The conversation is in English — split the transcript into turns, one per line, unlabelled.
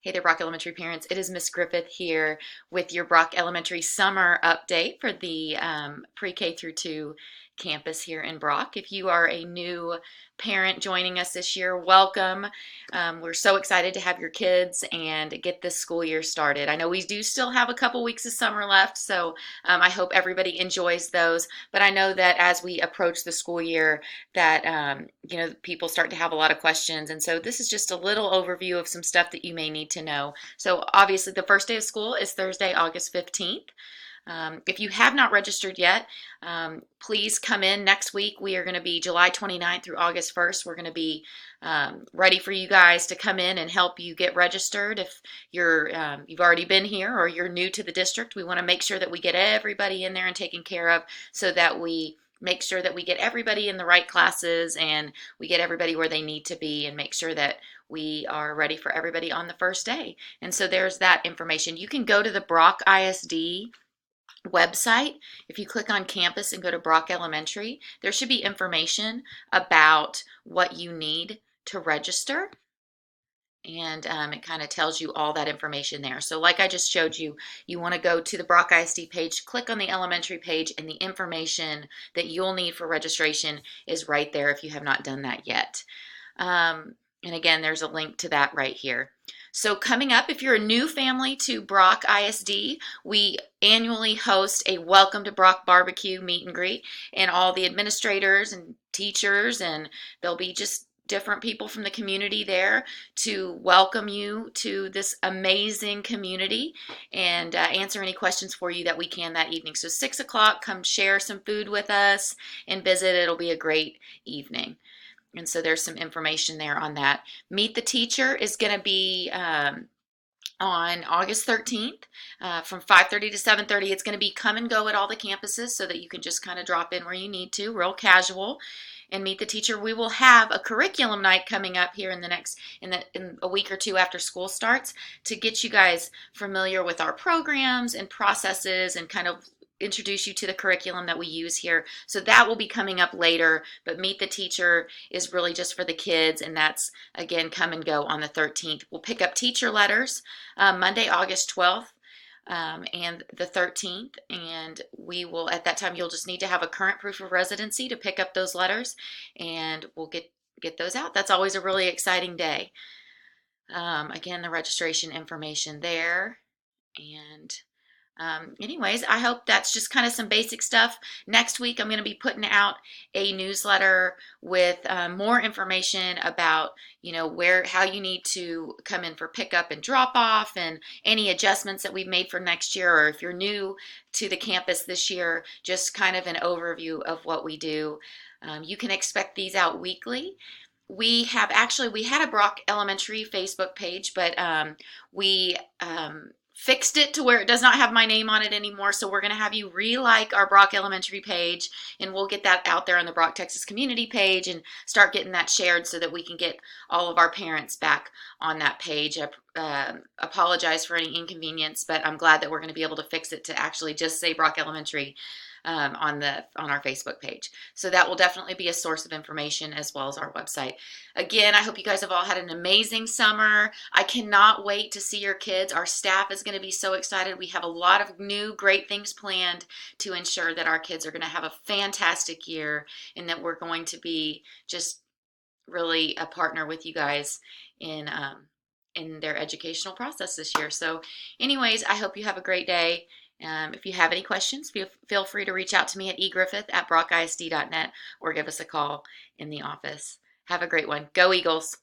Hey there, Brock Elementary parents. It is Miss Griffith here with your Brock Elementary summer update for the pre-K through 2 campus here in Brock. If you are a new parent joining us this year, welcome. We're so excited to have your kids and get this school year started. I know we do still have a couple weeks of summer left, so I hope everybody enjoys those. But I know that as we approach the school year, that people start to have a lot of questions, and so this is just a little overview of some stuff that you may need to know. So obviously the first day of school is Thursday, August 15th. If you have not registered yet, please come in next week. We are going to be July 29th through August 1st. We're going to be ready for you guys to come in and help you get registered. If you've already been here or you're new to the district, we want to make sure that we get everybody in there and taken care of, so that we make sure that we get everybody in the right classes and we get everybody where they need to be, and make sure that we are ready for everybody on the first day. And so there's that information. You can go to the Brock ISD website. If you click on campus and go to Brock Elementary, there should be information about what you need to register. And it kind of tells you all that information there. So like I just showed you, you want to go to the Brock ISD page, click on the elementary page, and the information that you'll need for registration is right there if you have not done that yet. And again, there's a link to that right here. So coming up, if you're a new family to Brock ISD, we annually host a Welcome to Brock barbecue meet and greet, and all the administrators and teachers, and there'll be just different people from the community there to welcome you to this amazing community and answer any questions for you that we can that evening. So 6 o'clock, come share some food with us and visit. It'll be a great evening. And so there's some information there on that. Meet the Teacher is going to be on August 13th from 5:30 to 7:30. It's going to be come and go at all the campuses, so that you can just kind of drop in where you need to, real casual. And Meet the Teacher, we will have a curriculum night coming up here in a week or two after school starts, to get you guys familiar with our programs and processes, and kind of introduce you to the curriculum that we use here. So that will be coming up later, but Meet the Teacher is really just for the kids, and that's, again, come and go on the 13th. We'll pick up teacher letters Monday, August 12th. And the 13th, and we will, at that time, you'll just need to have a current proof of residency to pick up those letters, and we'll get those out. That's always a really exciting day. Again, the registration information there. And anyways, I hope that's just kind of some basic stuff. Next week, I'm going to be putting out a newsletter with more information about, how you need to come in for pickup and drop off, and any adjustments that we've made for next year, or if you're new to the campus this year, just kind of an overview of what we do. You can expect these out weekly. We had a Brock Elementary Facebook page, but we fixed it to where it does not have my name on it anymore. So we're going to have you re-like our Brock Elementary page, and we'll get that out there on the Brock, Texas community page, and start getting that shared so that we can get all of our parents back on that page. I apologize for any inconvenience, but I'm glad that we're going to be able to fix it to actually just say Brock Elementary on our Facebook page. So that will definitely be a source of information, as well as our website. Again, I hope you guys have all had an amazing summer. I cannot wait to see your kids. Our staff is going to be so excited. We have a lot of new great things planned to ensure that our kids are going to have a fantastic year, and that we're going to be just really a partner with you guys in their educational process this year. So anyways, I hope you have a great day. If you have any questions, feel free to reach out to me at egriffith@brockisd.net, or give us a call in the office. Have a great one. Go Eagles!